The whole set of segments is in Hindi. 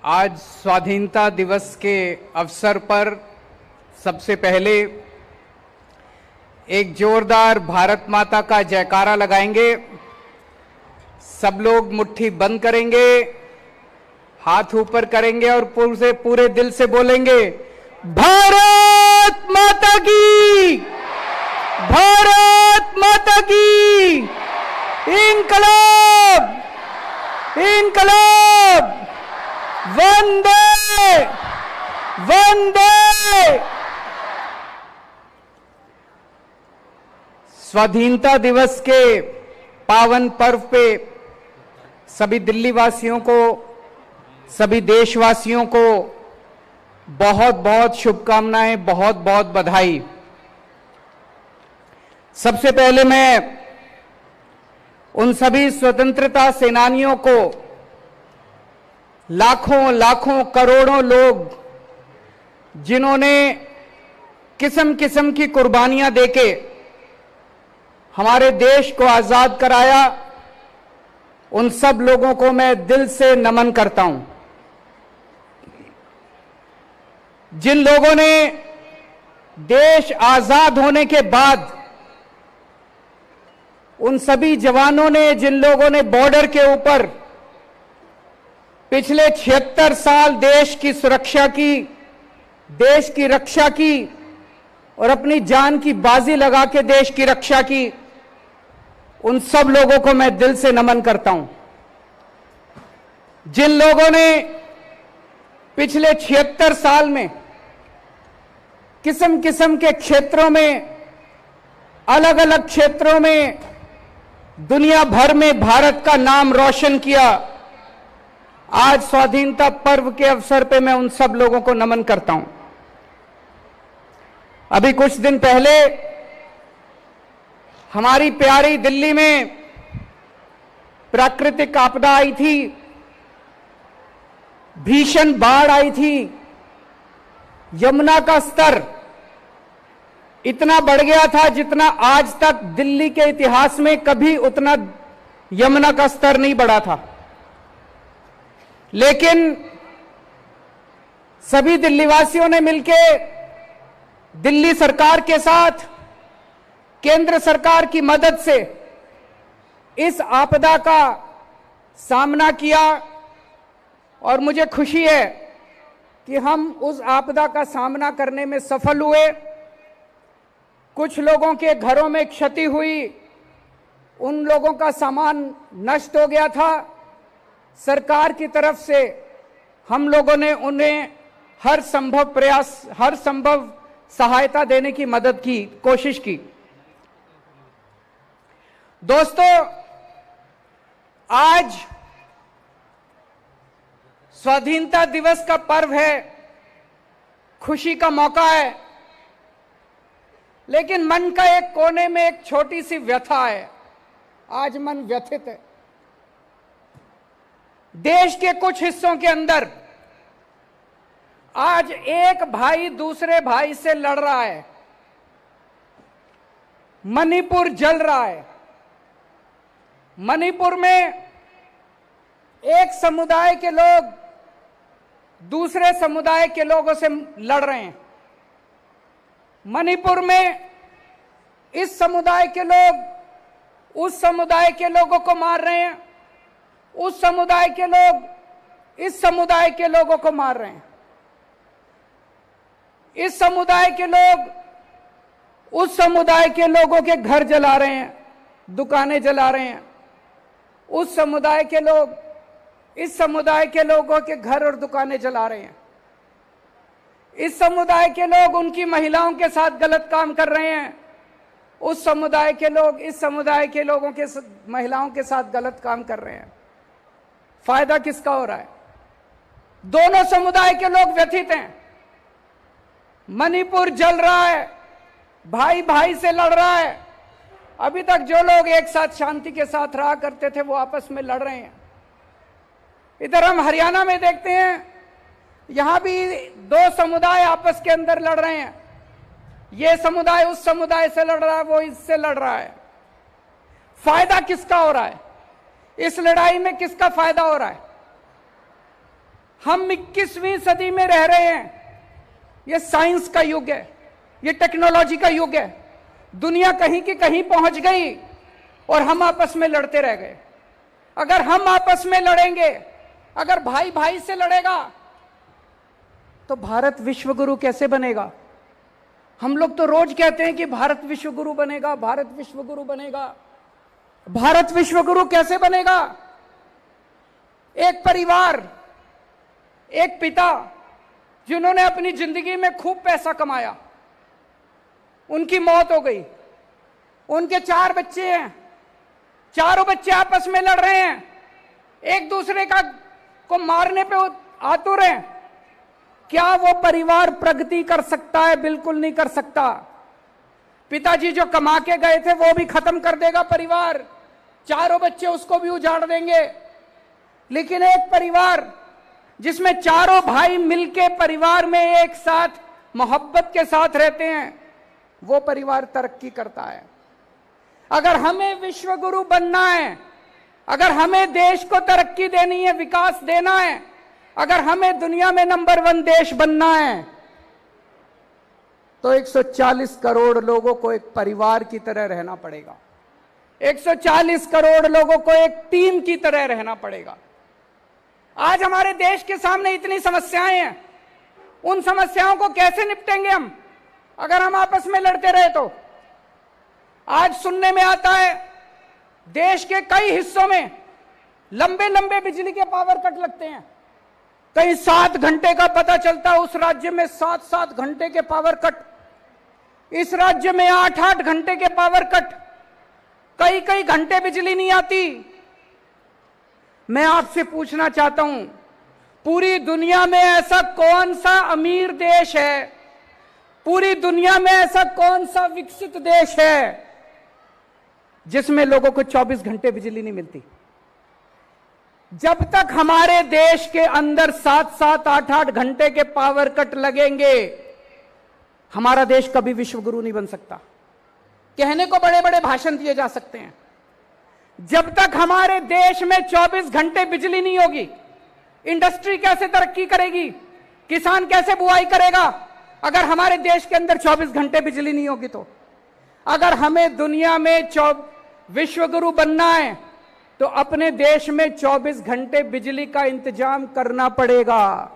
आज स्वाधीनता दिवस के अवसर पर सबसे पहले एक जोरदार भारत माता का जयकारा लगाएंगे। सब लोग मुट्ठी बंद करेंगे, हाथ ऊपर करेंगे और पूरे दिल से बोलेंगे, भारत माता की, भारत माता की, इंकलाब, इंकलाब, वंदे वंदे। स्वाधीनता दिवस के पावन पर्व पे सभी दिल्ली वासियों को, सभी देशवासियों को बहुत बहुत शुभकामनाएं, बहुत बहुत बधाई। सबसे पहले मैं उन सभी स्वतंत्रता सेनानियों को, लाखों लाखों करोड़ों लोग जिन्होंने किस्म किस्म की कुर्बानियां देके हमारे देश को आजाद कराया, उन सब लोगों को मैं दिल से नमन करता हूं। जिन लोगों ने देश आजाद होने के बाद, उन सभी जवानों ने, जिन लोगों ने बॉर्डर के ऊपर पिछले 76 साल देश की सुरक्षा की, देश की रक्षा की और अपनी जान की बाजी लगा के देश की रक्षा की, उन सब लोगों को मैं दिल से नमन करता हूं। जिन लोगों ने पिछले 76 साल में किस्म किस्म के क्षेत्रों में, अलग अलग क्षेत्रों में दुनिया भर में भारत का नाम रोशन किया, आज स्वाधीनता पर्व के अवसर पे मैं उन सब लोगों को नमन करता हूं। अभी कुछ दिन पहले हमारी प्यारी दिल्ली में प्राकृतिक आपदा आई थी, भीषण बाढ़ आई थी। यमुना का स्तर इतना बढ़ गया था जितना आज तक दिल्ली के इतिहास में कभी उतना यमुना का स्तर नहीं बढ़ा था। लेकिन सभी दिल्लीवासियों ने मिलकर दिल्ली सरकार के साथ, केंद्र सरकार की मदद से इस आपदा का सामना किया और मुझे खुशी है कि हम उस आपदा का सामना करने में सफल हुए। कुछ लोगों के घरों में क्षति हुई, उन लोगों का सामान नष्ट हो गया था। सरकार की तरफ से हम लोगों ने उन्हें हर संभव प्रयास, हर संभव सहायता देने की मदद की, कोशिश की। दोस्तों, आज स्वाधीनता दिवस का पर्व है, खुशी का मौका है, लेकिन मन का एक कोने में एक छोटी सी व्यथा है। आज मन व्यथित है। देश के कुछ हिस्सों के अंदर आज एक भाई दूसरे भाई से लड़ रहा है। मणिपुर जल रहा है। मणिपुर में एक समुदाय के लोग दूसरे समुदाय के लोगों से लड़ रहे हैं। मणिपुर में इस समुदाय के लोग उस समुदाय के लोगों को मार रहे हैं, उस समुदाय के लोग इस समुदाय के लोगों को मार रहे हैं। इस समुदाय के लोग उस समुदाय के लोगों के घर जला रहे हैं, दुकानें जला रहे हैं। उस समुदाय के लोग इस समुदाय के लोगों के घर और दुकानें जला रहे हैं। इस समुदाय के लोग उनकी महिलाओं के साथ गलत काम कर रहे हैं। उस समुदाय के लोग इस समुदाय के लोगों के महिलाओं के साथ गलत काम कर रहे हैं। फायदा किसका हो रहा है? दोनों समुदाय के लोग व्यथित हैं। मणिपुर जल रहा है, भाई भाई से लड़ रहा है। अभी तक जो लोग एक साथ शांति के साथ रहा करते थे वो आपस में लड़ रहे हैं। इधर हम हरियाणा में देखते हैं, यहां भी दो समुदाय आपस के अंदर लड़ रहे हैं। ये समुदाय उस समुदाय से लड़ रहा है, वो इससे लड़ रहा है। फायदा किसका हो रहा है? इस लड़ाई में किसका फायदा हो रहा है? हम 21वीं सदी में रह रहे हैं। ये साइंस का युग है, ये टेक्नोलॉजी का युग है। दुनिया कहीं की कहीं पहुंच गई और हम आपस में लड़ते रह गए। अगर हम आपस में लड़ेंगे, अगर भाई भाई से लड़ेगा, तो भारत विश्व गुरु कैसे बनेगा? हम लोग तो रोज कहते हैं कि भारत विश्व गुरु बनेगा, भारत विश्व गुरु बनेगा। भारत विश्व गुरु कैसे बनेगा? एक परिवार, एक पिता जिन्होंने अपनी जिंदगी में खूब पैसा कमाया, उनकी मौत हो गई, उनके 4 बच्चे हैं, चारों बच्चे आपस में लड़ रहे हैं, एक दूसरे को मारने पे आतुर हैं। क्या वो परिवार प्रगति कर सकता है? बिल्कुल नहीं कर सकता। पिताजी जो कमा के गए थे वो भी खत्म कर देगा परिवार, चारों बच्चे उसको भी उजाड़ देंगे। लेकिन एक परिवार जिसमें चारों भाई मिलके परिवार में एक साथ मोहब्बत के साथ रहते हैं, वो परिवार तरक्की करता है। अगर हमें विश्व गुरु बनना है, अगर हमें देश को तरक्की देनी है, विकास देना है, अगर हमें दुनिया में नंबर 1 देश बनना है, तो 140 करोड़ लोगों को एक परिवार की तरह रहना पड़ेगा। 140 करोड़ लोगों को एक टीम की तरह रहना पड़ेगा। आज हमारे देश के सामने इतनी समस्याएं हैं, उन समस्याओं को कैसे निपटेंगे हम अगर हम आपस में लड़ते रहे तो? आज सुनने में आता है देश के कई हिस्सों में लंबे लंबे बिजली के पावर कट लगते हैं। कहीं 7 घंटे का पता चलता है, उस राज्य में 7-7 घंटे के पावर कट, इस राज्य में 8-8 घंटे के पावर कट, कई कई घंटे बिजली नहीं आती। मैं आपसे पूछना चाहता हूं, पूरी दुनिया में ऐसा कौन सा अमीर देश है, पूरी दुनिया में ऐसा कौन सा विकसित देश है जिसमें लोगों को 24 घंटे बिजली नहीं मिलती? जब तक हमारे देश के अंदर 7-7, 8-8 घंटे के पावर कट लगेंगे, हमारा देश कभी विश्व गुरु नहीं बन सकता। कहने को बड़े बड़े भाषण दिए जा सकते हैं, जब तक हमारे देश में 24 घंटे बिजली नहीं होगी, इंडस्ट्री कैसे तरक्की करेगी, किसान कैसे बुआई करेगा अगर हमारे देश के अंदर 24 घंटे बिजली नहीं होगी? तो अगर हमें दुनिया में विश्व गुरु बनना है तो अपने देश में 24 घंटे बिजली का इंतजाम करना पड़ेगा।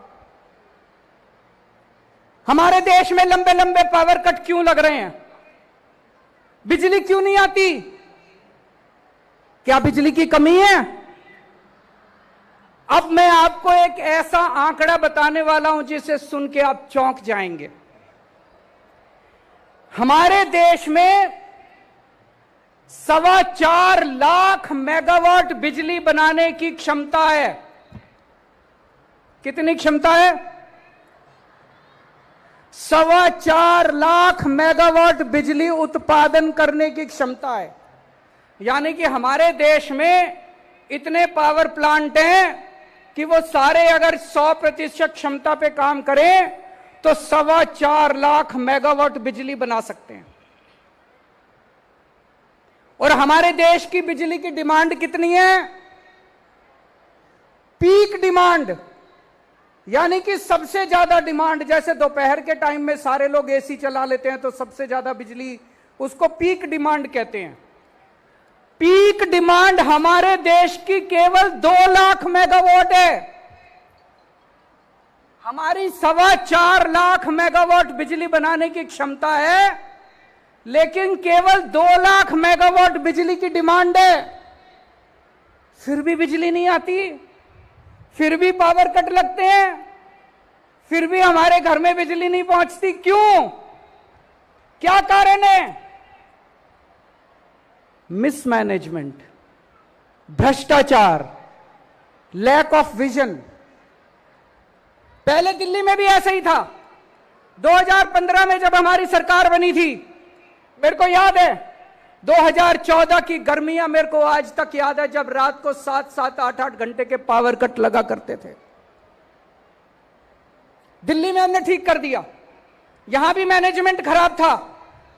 हमारे देश में लंबे लंबे पावर कट क्यों लग रहे हैं? बिजली क्यों नहीं आती? क्या बिजली की कमी है? अब मैं आपको एक ऐसा आंकड़ा बताने वाला हूं जिसे सुन के आप चौंक जाएंगे। हमारे देश में 4.25 लाख मेगावाट बिजली बनाने की क्षमता है। कितनी क्षमता है? 4.25 लाख मेगावाट बिजली उत्पादन करने की क्षमता है। यानी कि हमारे देश में इतने पावर प्लांट हैं कि वो सारे अगर 100% क्षमता पे काम करें तो 4.25 लाख मेगावाट बिजली बना सकते हैं। और हमारे देश की बिजली की डिमांड कितनी है? पीक डिमांड, यानी कि सबसे ज्यादा डिमांड। जैसे दोपहर के टाइम में सारे लोग एसी चला लेते हैं तो सबसे ज्यादा बिजली, उसको पीक डिमांड कहते हैं। पीक डिमांड हमारे देश की केवल 2 लाख मेगावाट है। हमारी 4.25 लाख मेगावाट बिजली बनाने की क्षमता है, लेकिन केवल 2 लाख मेगावाट बिजली की डिमांड है। फिर भी बिजली नहीं आती, फिर भी पावर कट लगते हैं, फिर भी हमारे घर में बिजली नहीं पहुंचती। क्यों? क्या कारण है? मिसमैनेजमेंट, भ्रष्टाचार, लैक ऑफ विजन। पहले दिल्ली में भी ऐसा ही था। 2015 में जब हमारी सरकार बनी थी, मेरे को याद है 2014 की गर्मियां मेरे को आज तक याद है, जब रात को 7-7, 8-8 घंटे के पावर कट लगा करते थे। दिल्ली में हमने ठीक कर दिया। यहां भी मैनेजमेंट खराब था,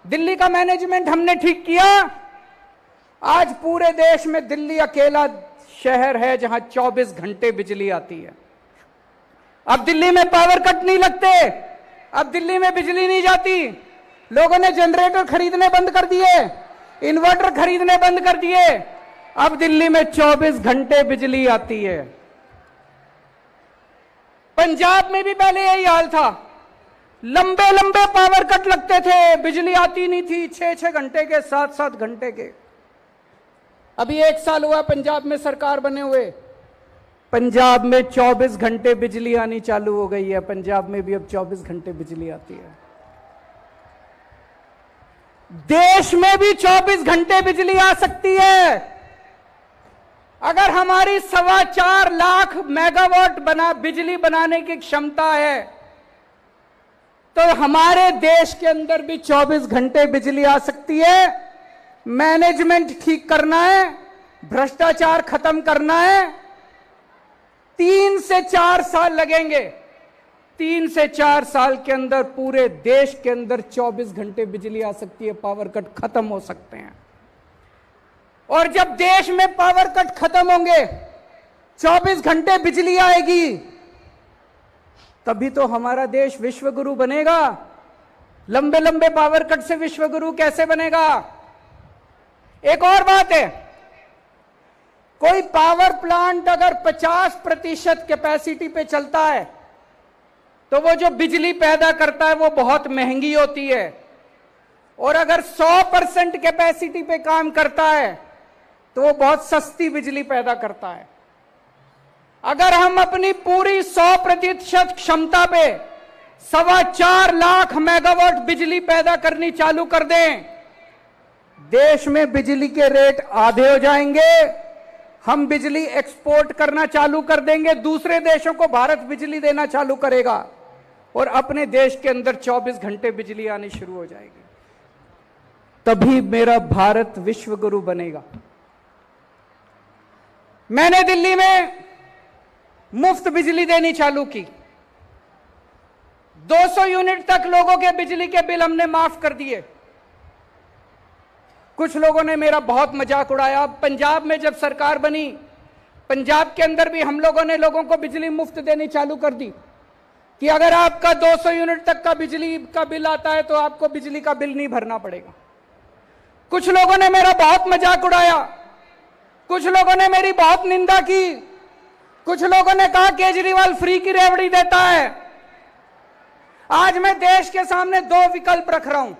दिल्ली का मैनेजमेंट हमने ठीक किया। आज पूरे देश में दिल्ली अकेला शहर है जहां 24 घंटे बिजली आती है। अब दिल्ली में पावर कट नहीं लगते, अब दिल्ली में बिजली नहीं जाती। लोगों ने जनरेटर खरीदने बंद कर दिए, इन्वर्टर खरीदने बंद कर दिए। अब दिल्ली में 24 घंटे बिजली आती है। पंजाब में भी पहले यही हाल था, लंबे लंबे पावर कट लगते थे, बिजली आती नहीं थी, 6-6 घंटे के, 7-7 घंटे के। अभी 1 साल हुआ पंजाब में सरकार बने हुए, पंजाब में 24 घंटे बिजली आनी चालू हो गई है। पंजाब में भी अब 24 घंटे बिजली आती है। देश में भी 24 घंटे बिजली आ सकती है। अगर हमारी 4.25 लाख मेगावाट बिजली बनाने की क्षमता है, तो हमारे देश के अंदर भी 24 घंटे बिजली आ सकती है। मैनेजमेंट ठीक करना है, भ्रष्टाचार खत्म करना है। 3 से 4 साल लगेंगे। 3 से 4 साल के अंदर पूरे देश के अंदर 24 घंटे बिजली आ सकती है, पावर कट खत्म हो सकते हैं। और जब देश में पावर कट खत्म होंगे, 24 घंटे बिजली आएगी, तभी तो हमारा देश विश्व गुरु बनेगा। लंबे लंबे पावर कट से विश्व गुरु कैसे बनेगा? एक और बात है, कोई पावर प्लांट अगर 50% कैपेसिटी पे चलता है, तो वो जो बिजली पैदा करता है वो बहुत महंगी होती है। और अगर 100% कैपेसिटी पे काम करता है, तो वो बहुत सस्ती बिजली पैदा करता है। अगर हम अपनी पूरी 100% क्षमता पे 4.25 लाख मेगावाट बिजली पैदा करनी चालू कर दें, देश में बिजली के रेट आधे हो जाएंगे। हम बिजली एक्सपोर्ट करना चालू कर देंगे, दूसरे देशों को भारत बिजली देना चालू करेगा, और अपने देश के अंदर 24 घंटे बिजली आनी शुरू हो जाएगी। तभी मेरा भारत विश्व गुरु बनेगा। मैंने दिल्ली में मुफ्त बिजली देनी चालू की। 200 यूनिट तक लोगों के बिजली के बिल हमने माफ कर दिए। कुछ लोगों ने मेरा बहुत मजाक उड़ाया। पंजाब में जब सरकार बनी, पंजाब के अंदर भी हम लोगों ने लोगों को बिजली मुफ्त देनी चालू कर दी कि अगर आपका 200 यूनिट तक का बिजली का बिल आता है तो आपको बिजली का बिल नहीं भरना पड़ेगा। कुछ लोगों ने मेरा बहुत मजाक उड़ाया, कुछ लोगों ने मेरी बहुत निंदा की, कुछ लोगों ने कहा केजरीवाल फ्री की रेवड़ी देता है। आज मैं देश के सामने 2 विकल्प रख रहा हूं।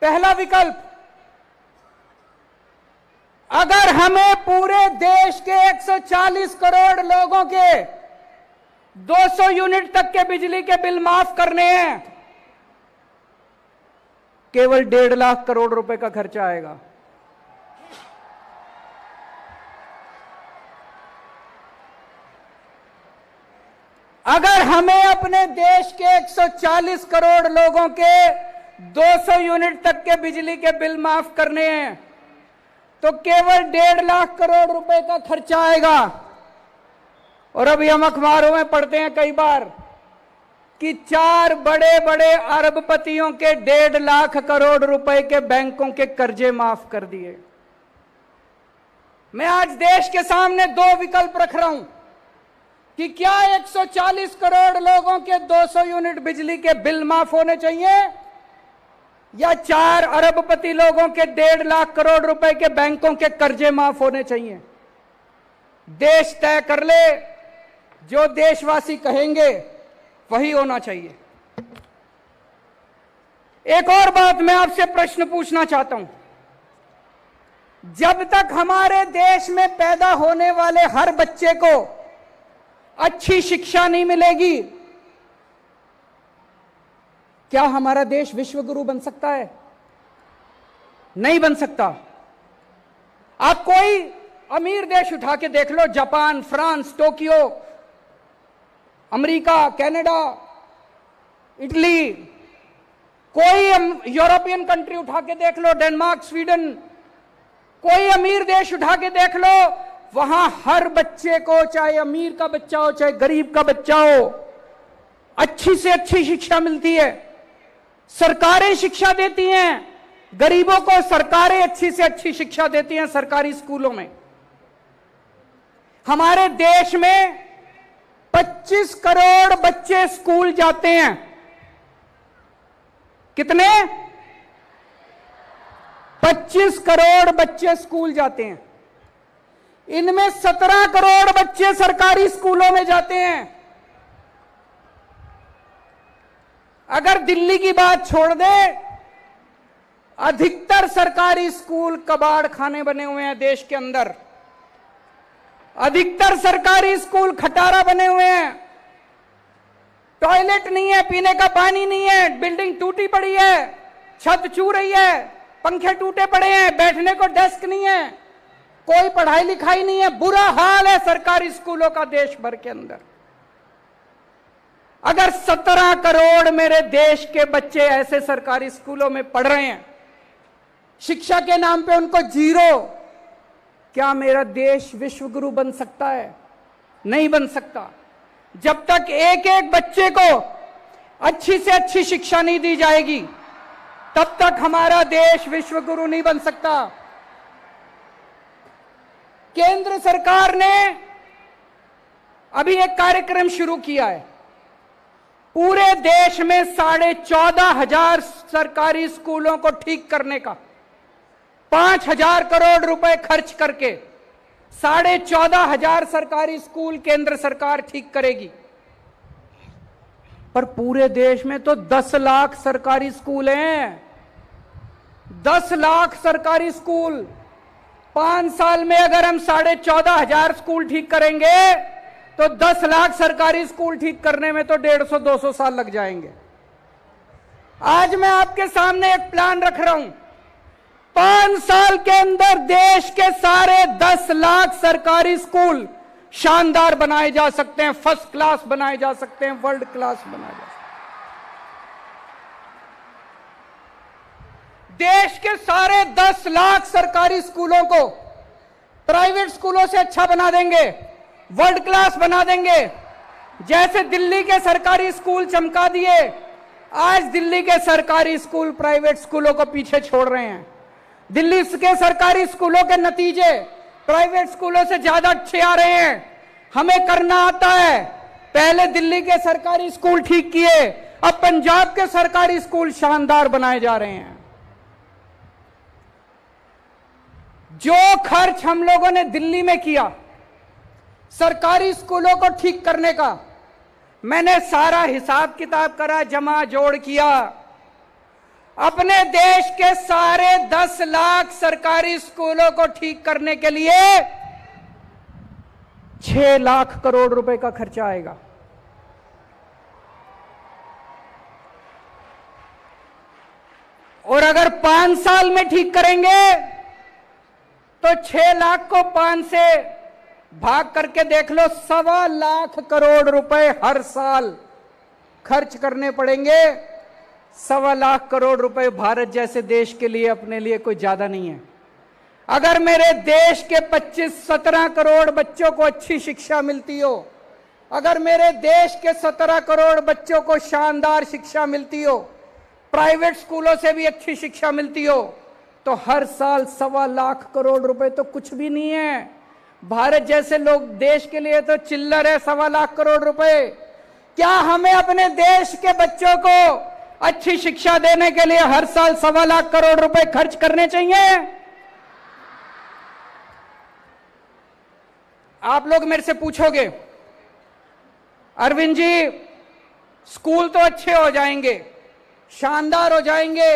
पहला विकल्प, अगर हमें पूरे देश के 140 करोड़ लोगों के 200 यूनिट तक के बिजली के बिल माफ करने हैं, केवल 1.5 लाख करोड़ रुपए का खर्चा आएगा। अगर हमें अपने देश के 140 करोड़ लोगों के 200 यूनिट तक के बिजली के बिल माफ करने हैं, तो केवल 1.5 लाख करोड़ रुपए का खर्चा आएगा। और अभी हम अखबारों में पढ़ते हैं कई बार कि 4 बड़े बड़े अरबपतियों के 1.5 लाख करोड़ रुपए के बैंकों के कर्जे माफ कर दिए। मैं आज देश के सामने 2 विकल्प रख रहा हूं कि क्या 140 करोड़ लोगों के 200 यूनिट बिजली के बिल माफ होने चाहिए, या 4 अरबपति लोगों के 1.5 लाख करोड़ रुपए के बैंकों के कर्जे माफ होने चाहिए। देश तय कर ले, जो देशवासी कहेंगे वही होना चाहिए। एक और बात मैं आपसे प्रश्न पूछना चाहता हूं, जब तक हमारे देश में पैदा होने वाले हर बच्चे को अच्छी शिक्षा नहीं मिलेगी, क्या हमारा देश विश्व गुरु बन सकता है? नहीं बन सकता। आप कोई अमीर देश उठा के देख लो, Japan, France, Tokyo, America, Canada, Italy, कोई यूरोपियन कंट्री उठा के देख लो, डेनमार्क, स्वीडन, कोई अमीर देश उठा के देख लो, वहां हर बच्चे को, चाहे अमीर का बच्चा हो चाहे गरीब का बच्चा हो, अच्छी से अच्छी शिक्षा मिलती है। सरकारें शिक्षा देती हैं, गरीबों को सरकारें अच्छी से अच्छी शिक्षा देती हैं सरकारी स्कूलों में। हमारे देश में 25 करोड़ बच्चे स्कूल जाते हैं। कितने? 25 करोड़ बच्चे स्कूल जाते हैं। इनमें 17 करोड़ बच्चे सरकारी स्कूलों में जाते हैं। अगर दिल्ली की बात छोड़ दे, अधिकतर सरकारी स्कूल कबाड़ खाने बने हुए हैं देश के अंदर। अधिकतर सरकारी स्कूल खटारा बने हुए हैं। टॉयलेट नहीं है, पीने का पानी नहीं है, बिल्डिंग टूटी पड़ी है, छत छू रही है, पंखे टूटे पड़े हैं, बैठने को डेस्क नहीं है, कोई पढ़ाई लिखाई नहीं है। बुरा हाल है सरकारी स्कूलों का देश भर के अंदर। अगर 17 करोड़ मेरे देश के बच्चे ऐसे सरकारी स्कूलों में पढ़ रहे हैं, शिक्षा के नाम पे उनको जीरो, क्या मेरा देश विश्व गुरु बन सकता है? नहीं बन सकता। जब तक एक एक बच्चे को अच्छी से अच्छी शिक्षा नहीं दी जाएगी, तब तक हमारा देश विश्व गुरु नहीं बन सकता। केंद्र सरकार ने अभी एक कार्यक्रम शुरू किया है। पूरे देश में 14,500 सरकारी स्कूलों को ठीक करने का 5,000 करोड़ रुपए खर्च करके 14,500 सरकारी स्कूल केंद्र सरकार ठीक करेगी। पर पूरे देश में तो 10 लाख सरकारी स्कूल हैं। 10 लाख सरकारी स्कूल। 5 साल में अगर हम 14,500 स्कूल ठीक करेंगे तो 10 लाख सरकारी स्कूल ठीक करने में तो 150-200 साल लग जाएंगे। आज मैं आपके सामने एक प्लान रख रहा हूं। 5 साल के अंदर देश के सारे 10 लाख सरकारी स्कूल शानदार बनाए जा सकते हैं, फर्स्ट क्लास बनाए जा सकते हैं, वर्ल्ड क्लास बनाए जा सकते हैं। देश के सारे 10 लाख सरकारी स्कूलों को प्राइवेट स्कूलों से अच्छा बना देंगे, वर्ल्ड क्लास बना देंगे। जैसे दिल्ली के सरकारी स्कूल चमका दिए, आज दिल्ली के सरकारी स्कूल प्राइवेट स्कूलों को पीछे छोड़ रहे हैं। दिल्ली के सरकारी स्कूलों के नतीजे प्राइवेट स्कूलों से ज्यादा अच्छे आ रहे हैं। हमें करना आता है। पहले दिल्ली के सरकारी स्कूल ठीक किए, अब पंजाब के सरकारी स्कूल शानदार बनाए जा रहे हैं। जो खर्च हम लोगों ने दिल्ली में किया सरकारी स्कूलों को ठीक करने का, मैंने सारा हिसाब किताब करा, जमा जोड़ किया। अपने देश के सारे 10 लाख सरकारी स्कूलों को ठीक करने के लिए 6 लाख करोड़ रुपए का खर्चा आएगा। और अगर 5 साल में ठीक करेंगे तो 6 लाख को 5 से भाग करके देख लो, 1.25 लाख करोड़ रुपए हर साल खर्च करने पड़ेंगे। 1.25 लाख करोड़ रुपए भारत जैसे देश के लिए, अपने लिए कोई ज्यादा नहीं है। अगर मेरे देश के 25-17 करोड़ बच्चों को अच्छी शिक्षा मिलती हो, अगर मेरे देश के 17 करोड़ बच्चों को शानदार शिक्षा मिलती हो, प्राइवेट स्कूलों से भी अच्छी शिक्षा मिलती हो, तो हर साल 1.25 लाख करोड़ रुपए तो कुछ भी नहीं है। भारत जैसे लोग देश के लिए तो चिल्लर है 1.25 लाख करोड़ रुपए। क्या हमें अपने देश के बच्चों को अच्छी शिक्षा देने के लिए हर साल 1.25 लाख करोड़ रुपए खर्च करने चाहिए? आप लोग मेरे से पूछोगे, अरविंद जी स्कूल तो अच्छे हो जाएंगे, शानदार हो जाएंगे,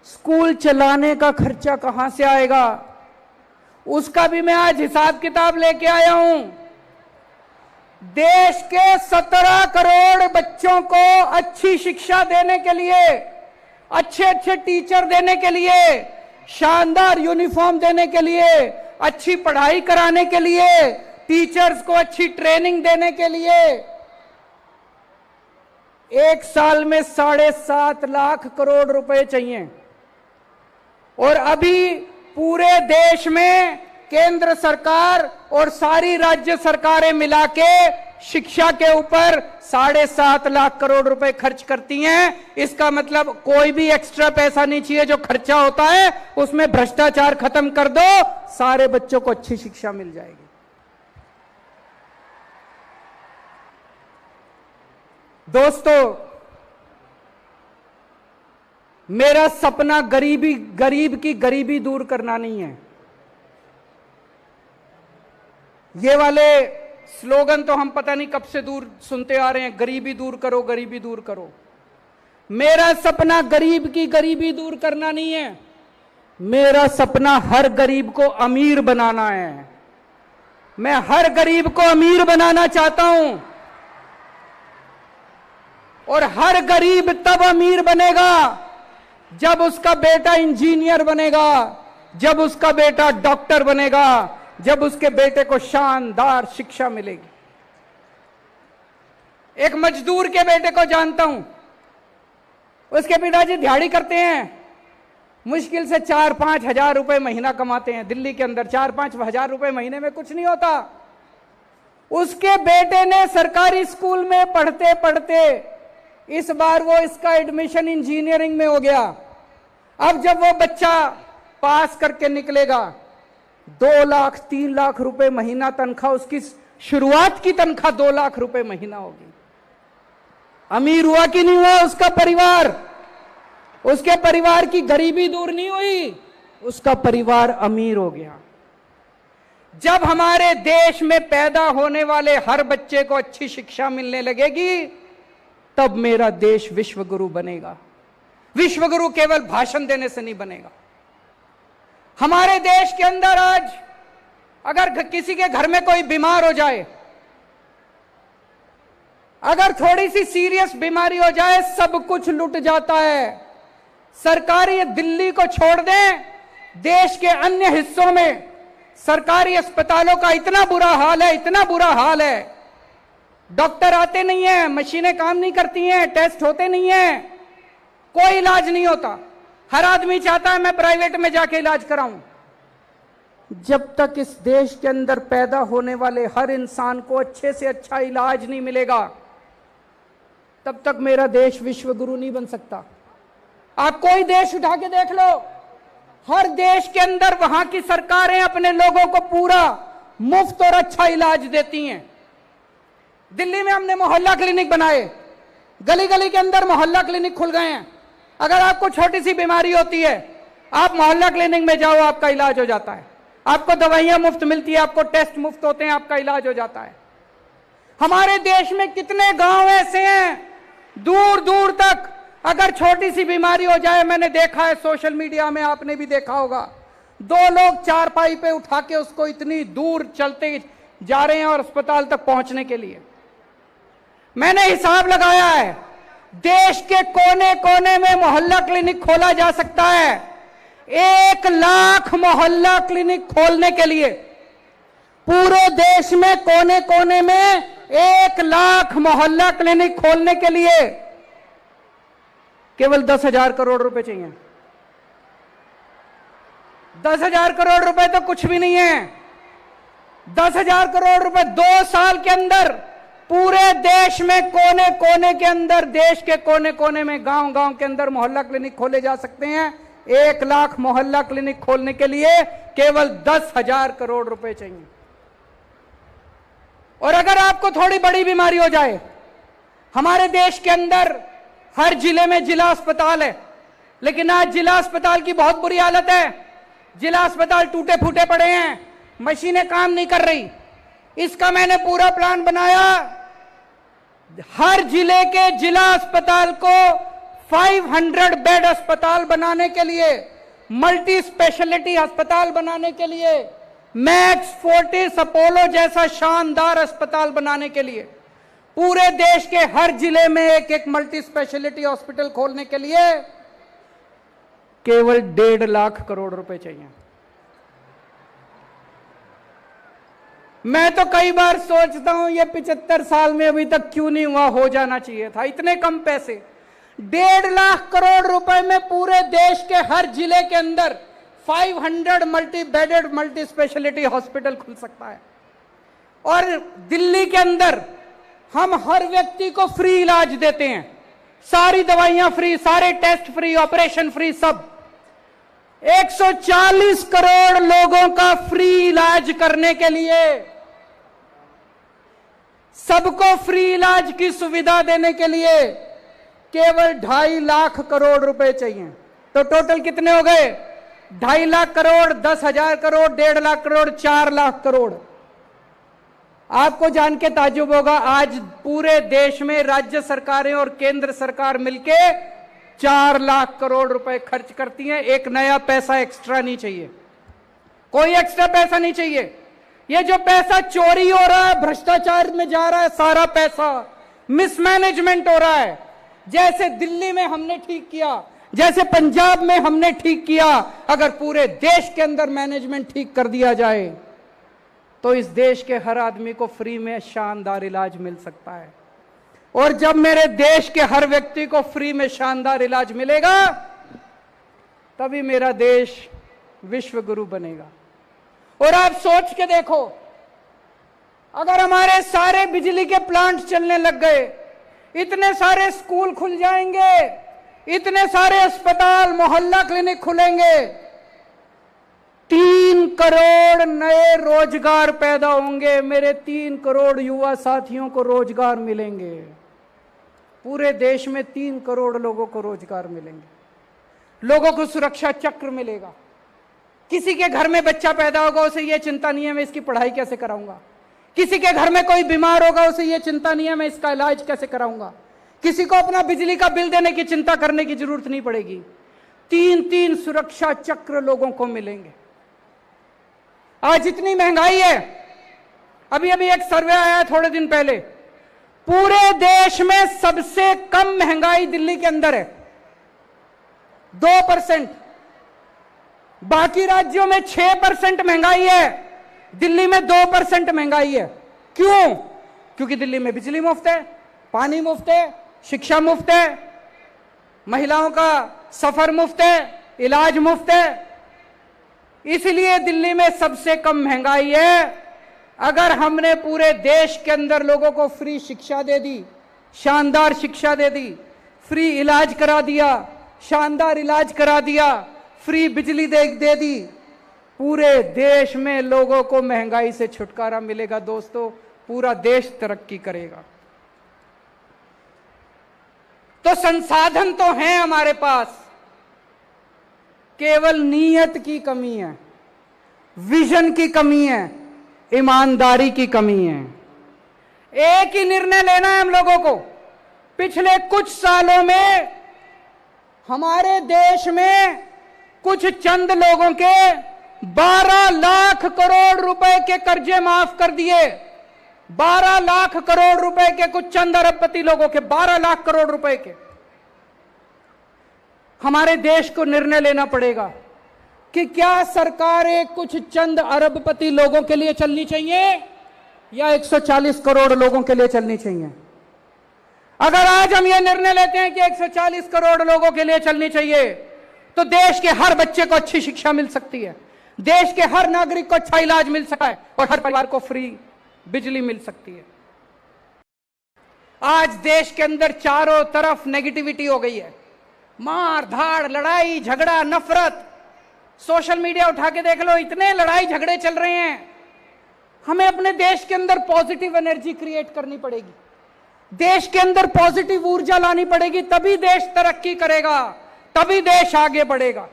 स्कूल चलाने का खर्चा कहां से आएगा? उसका भी मैं आज हिसाब किताब लेके आया हूं। देश के 17 करोड़ बच्चों को अच्छी शिक्षा देने के लिए, अच्छे अच्छे टीचर देने के लिए, शानदार यूनिफॉर्म देने के लिए, अच्छी पढ़ाई कराने के लिए, टीचर्स को अच्छी ट्रेनिंग देने के लिए एक साल में 7.5 लाख करोड़ रुपए चाहिए। और अभी पूरे देश में केंद्र सरकार और सारी राज्य सरकारें मिला के शिक्षा के ऊपर 7.5 लाख करोड़ रुपए खर्च करती हैं। इसका मतलब कोई भी एक्स्ट्रा पैसा नहीं चाहिए। जो खर्चा होता है उसमें भ्रष्टाचार खत्म कर दो, सारे बच्चों को अच्छी शिक्षा मिल जाएगी। दोस्तों, मेरा सपना गरीब की गरीबी दूर करना नहीं है। ये वाले स्लोगन तो हम पता नहीं कब से दूर सुनते आ रहे हैं, गरीबी दूर करो, गरीबी दूर करो। मेरा सपना गरीब की गरीबी दूर करना नहीं है। मेरा सपना हर गरीब को अमीर बनाना है। मैं हर गरीब को अमीर बनाना चाहता हूं, और हर गरीब तब अमीर बनेगा जब उसका बेटा इंजीनियर बनेगा, जब उसका बेटा डॉक्टर बनेगा, जब उसके बेटे को शानदार शिक्षा मिलेगी। एक मजदूर के बेटे को जानता हूं, उसके पिताजी दिहाड़ी करते हैं, मुश्किल से 4-5 हजार रुपए महीना कमाते हैं। दिल्ली के अंदर 4-5 हजार रुपए महीने में कुछ नहीं होता। उसके बेटे ने सरकारी स्कूल में पढ़ते पढ़ते इस बार वो इसका एडमिशन इंजीनियरिंग में हो गया। अब जब वो बच्चा पास करके निकलेगा, 2 लाख 3 लाख रुपए महीना तनख्वाह, उसकी शुरुआत की तनख्वाह 2 लाख रुपए महीना होगी। अमीर हुआ कि नहीं हुआ उसका परिवार? उसके परिवार की गरीबी दूर नहीं हुई, उसका परिवार अमीर हो गया। जब हमारे देश में पैदा होने वाले हर बच्चे को अच्छी शिक्षा मिलने लगेगी, तब मेरा देश विश्वगुरु बनेगा। विश्वगुरु केवल भाषण देने से नहीं बनेगा। हमारे देश के अंदर आज अगर किसी के घर में कोई बीमार हो जाए, अगर थोड़ी सी सीरियस बीमारी हो जाए, सब कुछ लुट जाता है। सरकारी दिल्ली को छोड़ दें, देश के अन्य हिस्सों में सरकारी अस्पतालों का इतना बुरा हाल है, इतना बुरा हाल है, डॉक्टर आते नहीं है, मशीनें काम नहीं करती हैं, टेस्ट होते नहीं हैं, कोई इलाज नहीं होता। हर आदमी चाहता है मैं प्राइवेट में जाके इलाज कराऊं। जब तक इस देश के अंदर पैदा होने वाले हर इंसान को अच्छे से अच्छा इलाज नहीं मिलेगा, तब तक मेरा देश विश्वगुरु नहीं बन सकता। आप कोई देश उठा के देख लो, हर देश के अंदर वहां की सरकारें अपने लोगों को पूरा मुफ्त और अच्छा इलाज देती हैं। दिल्ली में हमने मोहल्ला क्लिनिक बनाए, गली गली के अंदर मोहल्ला क्लिनिक खुल गए हैं। अगर आपको छोटी सी बीमारी होती है, आप मोहल्ला क्लिनिक में जाओ, आपका इलाज हो जाता है। आपको दवाइयां मुफ्त मिलती है, आपको टेस्ट मुफ्त होते हैं, आपका इलाज हो जाता है। हमारे देश में कितने गांव ऐसे हैं, दूर दूर तक अगर छोटी सी बीमारी हो जाए, मैंने देखा है सोशल मीडिया में, आपने भी देखा होगा, 2 लोग चारपाई पे उठा के उसको इतनी दूर चलते जा रहे हैं और अस्पताल तक पहुंचने के लिए। मैंने हिसाब लगाया है, देश के कोने कोने में मोहल्ला क्लिनिक खोला जा सकता है। 1 लाख मोहल्ला क्लिनिक खोलने के लिए पूरे देश में कोने कोने में 1 लाख मोहल्ला क्लिनिक खोलने के लिए केवल 10,000 करोड़ रुपए चाहिए। 10,000 करोड़ रुपए तो कुछ भी नहीं है। 10,000 करोड़ रुपए 2 साल के अंदर पूरे देश में कोने कोने के अंदर, देश के कोने कोने में, गांव गांव के अंदर मोहल्ला क्लिनिक खोले जा सकते हैं। 1 लाख मोहल्ला क्लिनिक खोलने के लिए केवल 10,000 करोड़ रुपए चाहिए। और अगर आपको थोड़ी बड़ी बीमारी हो जाए, हमारे देश के अंदर हर जिले में जिला अस्पताल है, लेकिन आज जिला अस्पताल की बहुत बुरी हालत है। जिला अस्पताल टूटे फूटे पड़े हैं, मशीनें काम नहीं कर रही। इसका मैंने पूरा प्लान बनाया। हर जिले के जिला अस्पताल को 500 बेड अस्पताल बनाने के लिए, मल्टी स्पेशलिटी अस्पताल बनाने के लिए, मैक्स फोर्टिस अपोलो जैसा शानदार अस्पताल बनाने के लिए, पूरे देश के हर जिले में एक एक मल्टी स्पेशलिटी हॉस्पिटल खोलने के लिए केवल 1.5 लाख करोड़ रुपए चाहिए। मैं तो कई बार सोचता हूं ये 75 साल में अभी तक क्यों नहीं हुआ, हो जाना चाहिए था। इतने कम पैसे, 1.5 लाख करोड़ रुपए में पूरे देश के हर जिले के अंदर 500 multi bedded multi speciality hospital खुल सकता है। और दिल्ली के अंदर हम हर व्यक्ति को फ्री इलाज देते हैं, सारी दवाइयां फ्री, सारे टेस्ट फ्री, ऑपरेशन फ्री, सब। 140 करोड़ लोगों का फ्री इलाज करने के लिए सबको फ्री इलाज की सुविधा देने के लिए केवल 2.5 लाख करोड़ रुपए चाहिए। तो टोटल कितने हो गए? 2.5 लाख करोड़, 10,000 करोड़, 1.5 लाख करोड़, 4 लाख करोड़। आपको जान के ताज्जुब होगा, आज पूरे देश में राज्य सरकारें और केंद्र सरकार मिलके 4 लाख करोड़ रुपए खर्च करती हैं। एक नया पैसा एक्स्ट्रा नहीं चाहिए, कोई एक्स्ट्रा पैसा नहीं चाहिए। ये जो पैसा चोरी हो रहा है, भ्रष्टाचार में जा रहा है, सारा पैसा मिसमैनेजमेंट हो रहा है। जैसे दिल्ली में हमने ठीक किया, जैसे पंजाब में हमने ठीक किया, अगर पूरे देश के अंदर मैनेजमेंट ठीक कर दिया जाए तो इस देश के हर आदमी को फ्री में शानदार इलाज मिल सकता है। और जब मेरे देश के हर व्यक्ति को फ्री में शानदार इलाज मिलेगा, तभी मेरा देश विश्व गुरु बनेगा। और आप सोच के देखो, अगर हमारे सारे बिजली के प्लांट चलने लग गए, इतने सारे स्कूल खुल जाएंगे, इतने सारे अस्पताल, मोहल्ला क्लिनिक खुलेंगे, 3 करोड़ नए रोजगार पैदा होंगे। मेरे 3 करोड़ युवा साथियों को रोजगार मिलेंगे। पूरे देश में 3 करोड़ लोगों को रोजगार मिलेंगे। लोगों को सुरक्षा चक्र मिलेगा। किसी के घर में बच्चा पैदा होगा, उसे यह चिंता नहीं है मैं इसकी पढ़ाई कैसे कराऊंगा। किसी के घर में कोई बीमार होगा, उसे यह चिंता नहीं है मैं इसका इलाज कैसे कराऊंगा। किसी को अपना बिजली का बिल देने की चिंता करने की जरूरत नहीं पड़ेगी। 3-3 सुरक्षा चक्र लोगों को मिलेंगे। आज इतनी महंगाई है, अभी अभी एक सर्वे आया थोड़े दिन पहले, पूरे देश में सबसे कम महंगाई दिल्ली के अंदर है, 2%। बाकी राज्यों में 6% महंगाई है, दिल्ली में 2% महंगाई है। क्यों? क्योंकि दिल्ली में बिजली मुफ्त है, पानी मुफ्त है, शिक्षा मुफ्त है, महिलाओं का सफर मुफ्त है, इलाज मुफ्त है। इसलिए दिल्ली में सबसे कम महंगाई है। अगर हमने पूरे देश के अंदर लोगों को फ्री शिक्षा दे दी, शानदार शिक्षा दे दी, फ्री इलाज करा दिया, शानदार इलाज करा दिया, फ्री बिजली दे दी, पूरे देश में लोगों को महंगाई से छुटकारा मिलेगा। दोस्तों, पूरा देश तरक्की करेगा। तो संसाधन तो हैं हमारे पास, केवल नीयत की कमी है, विजन की कमी है, ईमानदारी की कमी है। एक ही निर्णय लेना है हम लोगों को। पिछले कुछ सालों में हमारे देश में कुछ चंद लोगों के 12 लाख करोड़ रुपए के कर्जे माफ कर दिए। 12 लाख करोड़ रुपए के कुछ चंद अरबपति लोगों के 12 लाख करोड़ रुपए के। हमारे देश को निर्णय लेना पड़ेगा कि क्या सरकारें कुछ चंद अरबपति लोगों के लिए चलनी चाहिए या 140 करोड़ लोगों के लिए चलनी चाहिए। अगर आज हम यह निर्णय लेते हैं कि 140 करोड़ लोगों के लिए चलनी चाहिए, तो देश के हर बच्चे को अच्छी शिक्षा मिल सकती है, देश के हर नागरिक को अच्छा इलाज मिल सकता है और हर परिवार को फ्री बिजली मिल सकती है। आज देश के अंदर चारों तरफ नेगेटिविटी हो गई है, मार धाड़, लड़ाई झगड़ा, नफरत। सोशल मीडिया उठा के देख लो, इतने लड़ाई झगड़े चल रहे हैं। हमें अपने देश के अंदर पॉजिटिव एनर्जी क्रिएट करनी पड़ेगी, देश के अंदर पॉजिटिव ऊर्जा लानी पड़ेगी, तभी देश तरक्की करेगा, तभी देश आगे बढ़ेगा।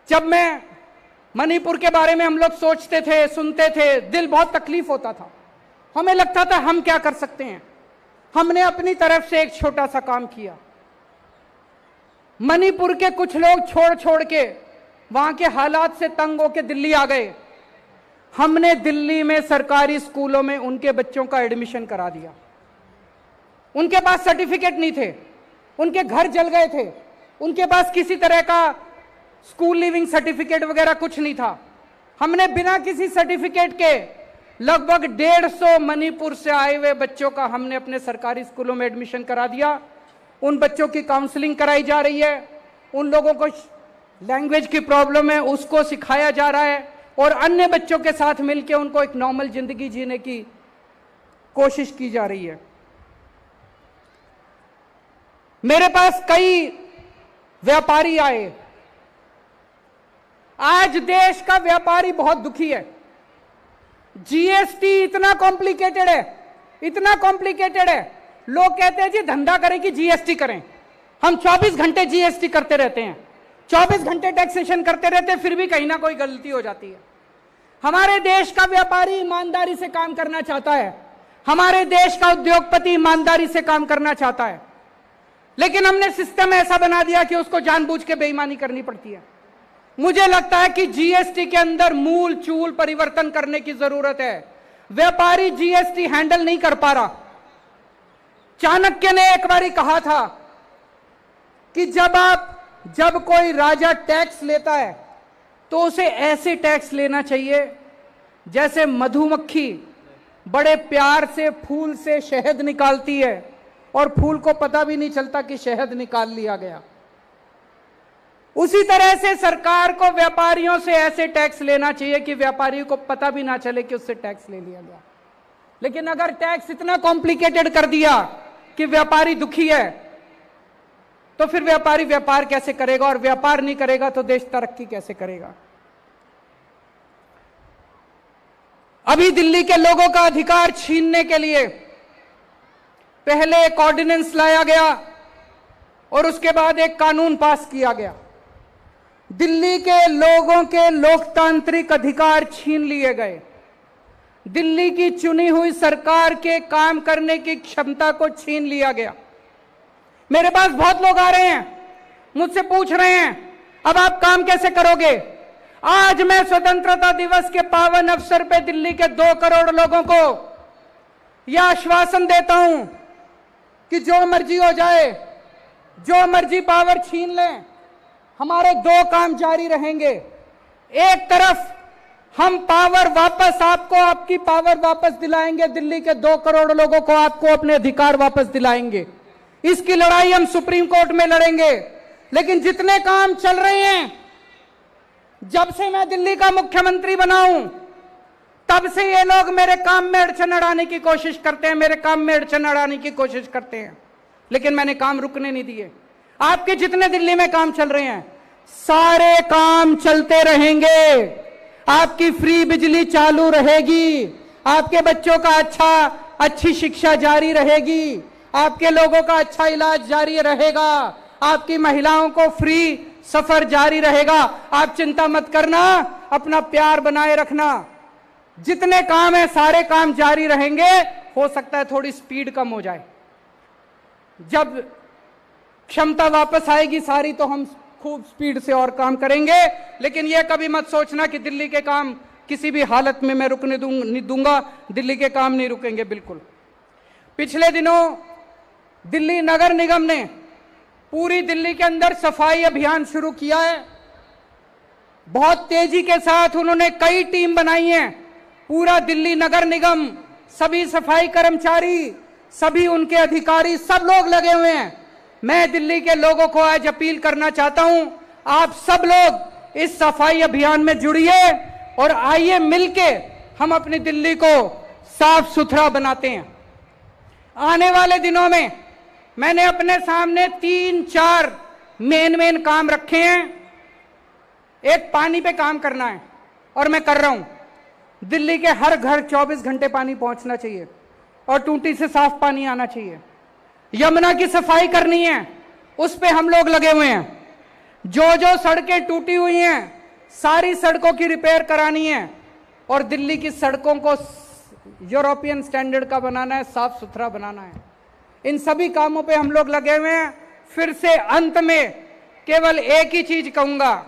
जब मैं मणिपुर के बारे में हम लोग सोचते थे, सुनते थे, दिल बहुत तकलीफ होता था। हमें लगता था हम क्या कर सकते हैं। हमने अपनी तरफ से एक छोटा सा काम किया। मणिपुर के कुछ लोग छोड़ छोड़ के वहां के हालात से तंग होकर दिल्ली आ गए। हमने दिल्ली में सरकारी स्कूलों में उनके बच्चों का एडमिशन करा दिया। उनके पास सर्टिफिकेट नहीं थे, उनके घर जल गए थे, उनके पास किसी तरह का स्कूल लिविंग सर्टिफिकेट वगैरह कुछ नहीं था। हमने बिना किसी सर्टिफिकेट के लगभग 150 मणिपुर से आए हुए बच्चों का हमने अपने सरकारी स्कूलों में एडमिशन करा दिया। उन बच्चों की काउंसलिंग कराई जा रही है, उन लोगों को लैंग्वेज की प्रॉब्लम है उसको सिखाया जा रहा है और अन्य बच्चों के साथ मिलकर उनको एक नॉर्मल जिंदगी जीने की कोशिश की जा रही है। मेरे पास कई व्यापारी आए। आज देश का व्यापारी बहुत दुखी है। जीएसटी इतना कॉम्प्लिकेटेड है, इतना कॉम्प्लिकेटेड है। लोग कहते हैं जी धंधा करें कि जीएसटी करें। हम 24 घंटे जीएसटी करते रहते हैं, 24 घंटे टैक्सेशन करते रहते हैं, फिर भी कहीं ना कोई गलती हो जाती है। हमारे देश का व्यापारी ईमानदारी से काम करना चाहता है, हमारे देश का उद्योगपति ईमानदारी से काम करना चाहता है, लेकिन हमने सिस्टम ऐसा बना दिया कि उसको जानबूझ के बेईमानी करनी पड़ती है। मुझे लगता है कि जीएसटी के अंदर मूल चूल परिवर्तन करने की जरूरत है। व्यापारी जीएसटी हैंडल नहीं कर पा रहा। चाणक्य ने एक बारी कहा था कि जब कोई राजा टैक्स लेता है तो उसे ऐसे टैक्स लेना चाहिए जैसे मधुमक्खी बड़े प्यार से फूल से शहद निकालती है और फूल को पता भी नहीं चलता कि शहद निकाल लिया गया। उसी तरह से सरकार को व्यापारियों से ऐसे टैक्स लेना चाहिए कि व्यापारियों को पता भी ना चले कि उससे टैक्स ले लिया गया। लेकिन अगर टैक्स इतना कॉम्प्लिकेटेड कर दिया कि व्यापारी दुखी है, तो फिर व्यापारी व्यापार कैसे करेगा, और व्यापार नहीं करेगा तो देश तरक्की कैसे करेगा। अभी दिल्ली के लोगों का अधिकार छीनने के लिए पहले एक ऑर्डिनेंस लाया गया और उसके बाद एक कानून पास किया गया। दिल्ली के लोगों के लोकतांत्रिक अधिकार छीन लिए गए। दिल्ली की चुनी हुई सरकार के काम करने की क्षमता को छीन लिया गया। मेरे पास बहुत लोग आ रहे हैं, मुझसे पूछ रहे हैं अब आप काम कैसे करोगे। आज मैं स्वतंत्रता दिवस के पावन अवसर पे दिल्ली के 2 करोड़ लोगों को यह आश्वासन देता हूं कि जो मर्जी हो जाए, जो मर्जी पावर छीन लें, हमारे 2 काम जारी रहेंगे। एक तरफ हम पावर वापस आपको, आपकी पावर वापस दिलाएंगे, दिल्ली के 2 करोड़ लोगों को आपको अपने अधिकार वापस दिलाएंगे। इसकी लड़ाई हम सुप्रीम कोर्ट में लड़ेंगे। लेकिन जितने काम चल रहे हैं, जब से मैं दिल्ली का मुख्यमंत्री बना हूं, तब से ये लोग मेरे काम में अड़चन अड़ाने की कोशिश करते हैं, मेरे काम में अड़चन अड़ाने की कोशिश करते हैं, लेकिन मैंने काम रुकने नहीं दिए। आपके जितने दिल्ली में काम चल रहे हैं, सारे काम चलते रहेंगे। आपकी फ्री बिजली चालू रहेगी, आपके बच्चों का अच्छी शिक्षा जारी रहेगी, आपके लोगों का अच्छा इलाज जारी रहेगा, आपकी महिलाओं को फ्री सफर जारी रहेगा। आप चिंता मत करना, अपना प्यार बनाए रखना। जितने काम है सारे काम जारी रहेंगे। हो सकता है थोड़ी स्पीड कम हो जाए, जब क्षमता वापस आएगी सारी तो हम खूब स्पीड से और काम करेंगे। लेकिन यह कभी मत सोचना कि दिल्ली के काम किसी भी हालत में मैं रुकने नहीं दूंगा। दिल्ली के काम नहीं रुकेंगे, बिल्कुल। पिछले दिनों दिल्ली नगर निगम ने पूरी दिल्ली के अंदर सफाई अभियान शुरू किया है। बहुत तेजी के साथ उन्होंने कई टीम बनाई है। पूरा दिल्ली नगर निगम, सभी सफाई कर्मचारी, सभी उनके अधिकारी, सब लोग लगे हुए हैं। मैं दिल्ली के लोगों को आज अपील करना चाहता हूं, आप सब लोग इस सफाई अभियान में जुड़िए और आइए मिलके हम अपनी दिल्ली को साफ सुथरा बनाते हैं। आने वाले दिनों में मैंने अपने सामने 3-4 मेन काम रखे हैं। एक, पानी पे काम करना है और मैं कर रहा हूं। दिल्ली के हर घर 24 घंटे पानी पहुंचना चाहिए और टूटी से साफ पानी आना चाहिए। यमुना की सफाई करनी है, उस पे हम लोग लगे हुए हैं। जो सड़कें टूटी हुई हैं, सारी सड़कों की रिपेयर करानी है और दिल्ली की सड़कों को यूरोपियन स्टैंडर्ड का बनाना है, साफ सुथरा बनाना है। इन सभी कामों पे हम लोग लगे हुए हैं। फिर से अंत में केवल एक ही चीज कहूंगा,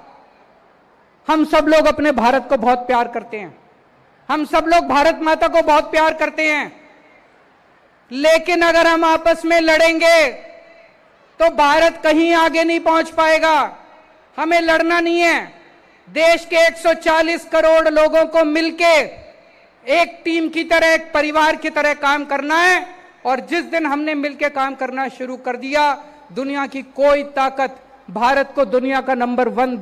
हम सब लोग अपने भारत को बहुत प्यार करते हैं, हम सब लोग भारत माता को बहुत प्यार करते हैं। लेकिन अगर हम आपस में लड़ेंगे तो भारत कहीं आगे नहीं पहुंच पाएगा। हमें लड़ना नहीं है, देश के 140 करोड़ लोगों को मिलके एक टीम की तरह, एक परिवार की तरह काम करना है। और जिस दिन हमने मिलकर काम करना शुरू कर दिया, दुनिया की कोई ताकत भारत को दुनिया का नंबर 1